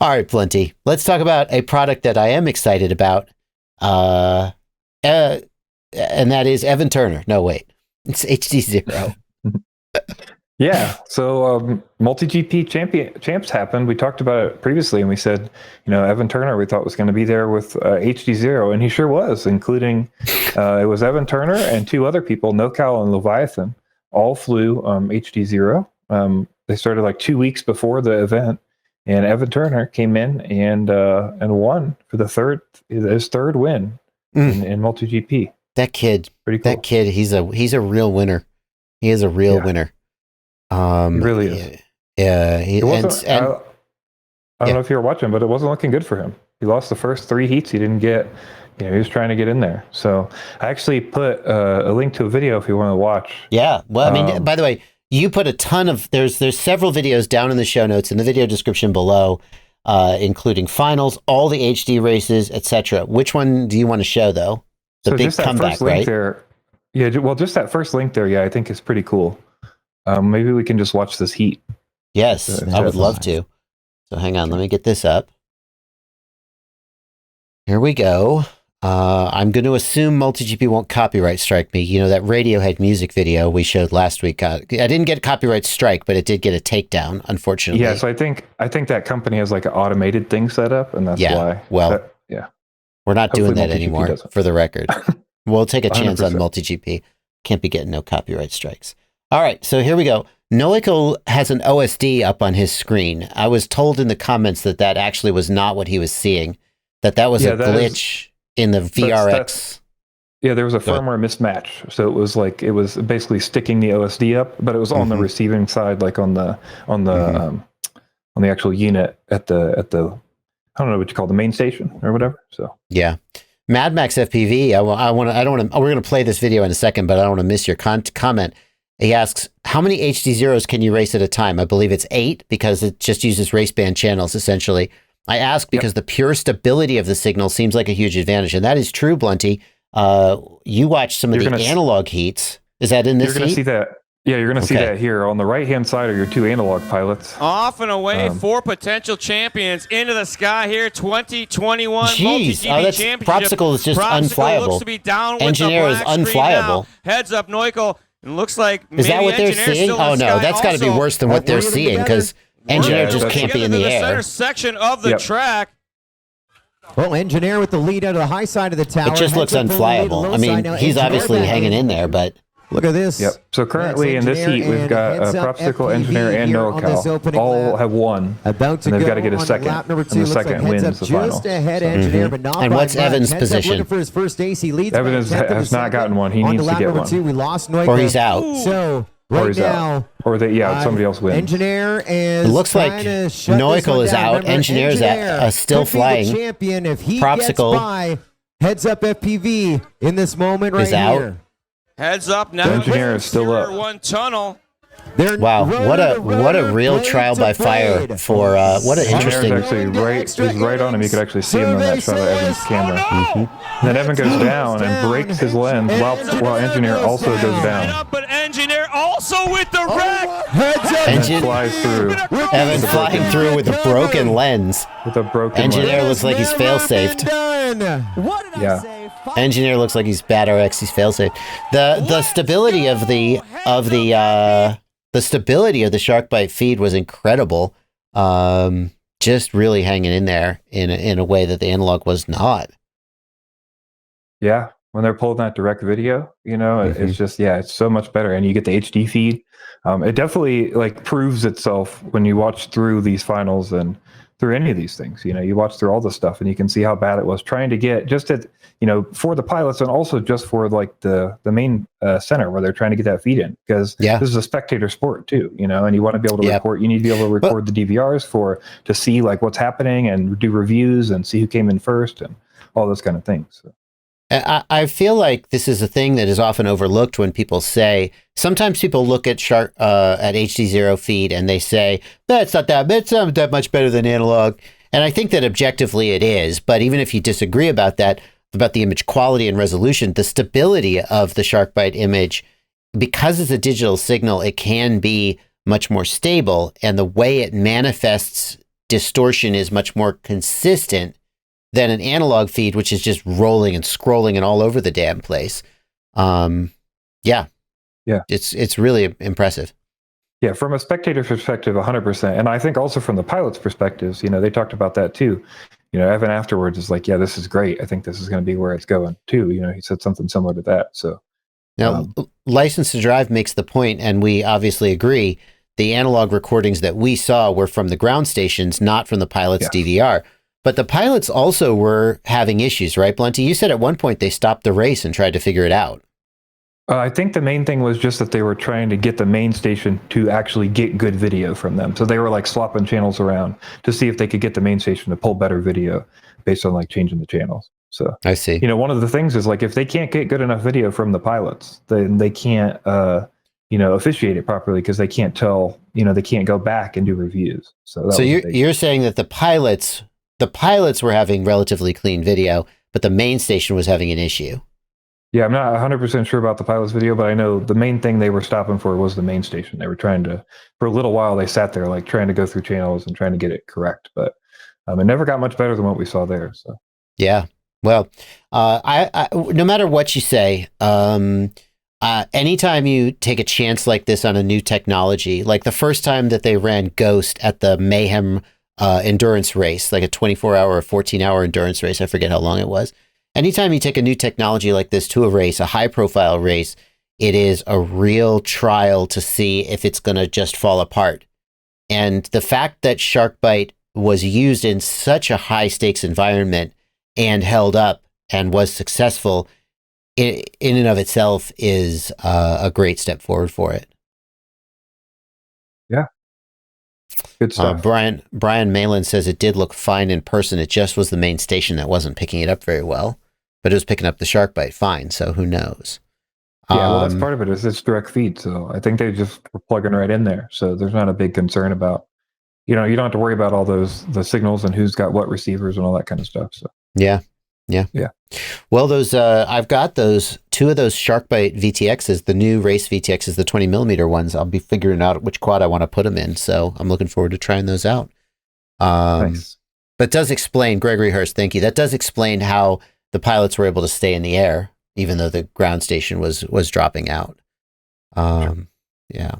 All right, Plenty. Let's talk about a product that I am excited about, and that is Evan Turner. No, wait. It's HDZero. Yeah, so MultiGP champs happened. We talked about it previously, and we said, Evan Turner we thought was going to be there with HDZero, and he sure was, including it was Evan Turner and two other people, NoCal and Leviathan, all flew HDZero. They started like 2 weeks before the event, and Evan Turner came in and won for his third win in MultiGP. That kid, pretty cool. That kid, he's a real winner. He is a real winner. He really is. Yeah. I don't know if you were watching, but it wasn't looking good for him. He lost the first 3 heats. He didn't get, he was trying to get in there. So I actually put a link to a video if you want to watch. Yeah. Well, I mean, by the way, you put a ton of, there's several videos down in the show notes in the video description below, including finals, all the HD races, etc. Which one do you want to show though? The big comeback, right? There, yeah. Well, just that first link there. Yeah, I think is pretty cool. Maybe we can just watch this heat. Yes, I would love to. So hang on, let me get this up. Here we go. I'm going to assume MultiGP won't copyright strike me. You know, that Radiohead music video we showed last week, I didn't get a copyright strike, but it did get a takedown, unfortunately. Yeah, so I think that company has like an automated thing set up, and that's why. Well, we're not doing that anymore, for the record. We'll take a chance 100%. On MultiGP. Can't be getting no copyright strikes. All right, so here we go. Noikal has an OSD up on his screen. I was told in the comments that actually was not what he was seeing, that was a glitch in the VRX. There was a firmware mismatch. So it was basically sticking the OSD up, but it was on the receiving side, like on the actual unit at the I don't know what you call the main station or whatever. So yeah. Mad Max FPV. We're going to play this video in a second, but I don't want to miss your comment. He asks, how many HDZeros can you race at a time? I believe it's 8 because it just uses raceband channels, essentially. I ask because the pure stability of the signal seems like a huge advantage. And that is true, Blunty. You watch some of the analog heats. Is that in this heat? You're going to see that. Yeah, you're going to see that here. On the right-hand side are your two analog pilots. Off and away, 4 potential champions into the sky here. 2021 MultiGP Championship. Propsicle is just unflyable. Looks to be down Engineer is unflyable. Heads up, Noikal. It looks like is that what they're seeing? Oh no, that's got to be worse than what they're seeing because Engineer just can't be in the air. Center section of the track. Well, Engineer with the lead out of the high side of the tower. It just looks unflyable. I mean, he's obviously hanging in there, but look at this. Yep. So currently in this heat, we've got Propsicle, Engineer, and NorCal. All have won. And they've got to get a second. And the second wins the final. Just ahead, Engineer, but not and what's Evan's position? For his first ace, he leads. Evan has not gotten one. He needs to get one. We lost Noikal. Or he's out. So right now, or somebody else wins. Engineer is. It looks like Noikal is out. Engineer's still flying. Champion if he Propsicle gets by. Heads up FPV in this moment right here. Heads up now. The Engineer is still up. One tunnel. Wow, what a real trial by fire for what an interesting. He's right on him. You could actually see him on that shot of Evan's camera. And then Evan goes down and breaks his lens while Engineer also goes down. But Engineer also with the wreck. Engine flies through. Evan flying through with a broken lens. With a broken Engineer looks like he's fail-safed. What did I say? Engineer looks like he's bad RX. He's fail-safe. The stability of the stability of the shark bite feed was incredible. Just really hanging in there in a way that the analog was not. Yeah, when they're pulling that direct video, it's just it's so much better, and you get the HD feed. It definitely proves itself when you watch through these finals and through any of these things. You watch through all the stuff, and you can see how bad it was trying to get just at for the pilots and also just for the main center where they're trying to get that feed in, because this is a spectator sport too, and you want to be able to record. You need to be able to record the DVRs to see what's happening and do reviews and see who came in first and all those kind of things. So. I feel like this is a thing that is often overlooked when people say, sometimes people look at HDZero feed and they say, it's not that much better than analog. And I think that objectively it is, but even if you disagree about that, about the image quality and resolution, the stability of the SharkBite image, because it's a digital signal, it can be much more stable, and the way it manifests distortion is much more consistent than an analog feed, which is just rolling and scrolling and all over the damn place. Yeah. It's really impressive. Yeah, from a spectator perspective, 100%. And I think also from the pilot's perspectives, they talked about that too. Evan afterwards is like, yeah, this is great. I think this is going to be where it's going too. He said something similar to that. So now, License to Drive makes the point, and we obviously agree, the analog recordings that we saw were from the ground stations, not from the pilot's DVR. But the pilots also were having issues, right, Blunty? You said at one point they stopped the race and tried to figure it out. I think the main thing was just that they were trying to get the main station to actually get good video from them. So they were like swapping channels around to see if they could get the main station to pull better video based on like changing the channels. So I see. One of the things is like if they can't get good enough video from the pilots, then they can't officiate it properly because they can't tell, they can't go back and do reviews. So you're saying that the pilots were having relatively clean video, but the main station was having an issue. Yeah, I'm not 100% sure about the pilot's video, but I know the main thing they were stopping for was the main station. They were trying to, for a little while, they sat there like trying to go through channels and trying to get it correct. But it never got much better than what we saw there. So yeah, well, I no matter what you say, anytime you take a chance like this on a new technology, like the first time that they ran Ghost at the Mayhem endurance race, like a 24-hour or 14-hour endurance race, I forget how long it was. Anytime you take a new technology like this to a race, a high-profile race, it is a real trial to see if it's going to just fall apart. And the fact that Sharkbite was used in such a high-stakes environment and held up and was successful in and of itself is a great step forward for it. Yeah. Good stuff. Brian Malin says it did look fine in person. It just was the main station that wasn't picking it up very well. But it was picking up the Sharkbite fine, so who knows? Yeah, well, that's part of it is it's direct feed, so I think they just were plugging right in there. So there's not a big concern about, you don't have to worry about all the signals and who's got what receivers and all that kind of stuff. So yeah. Well, those I've got two of those Sharkbite VTXs, the new race VTXs, the 20mm ones. I'll be figuring out which quad I want to put them in, so I'm looking forward to trying those out. Nice. But it does explain, Gregory Hurst, thank you. That does explain how the pilots were able to stay in the air, even though the ground station was dropping out. Yeah.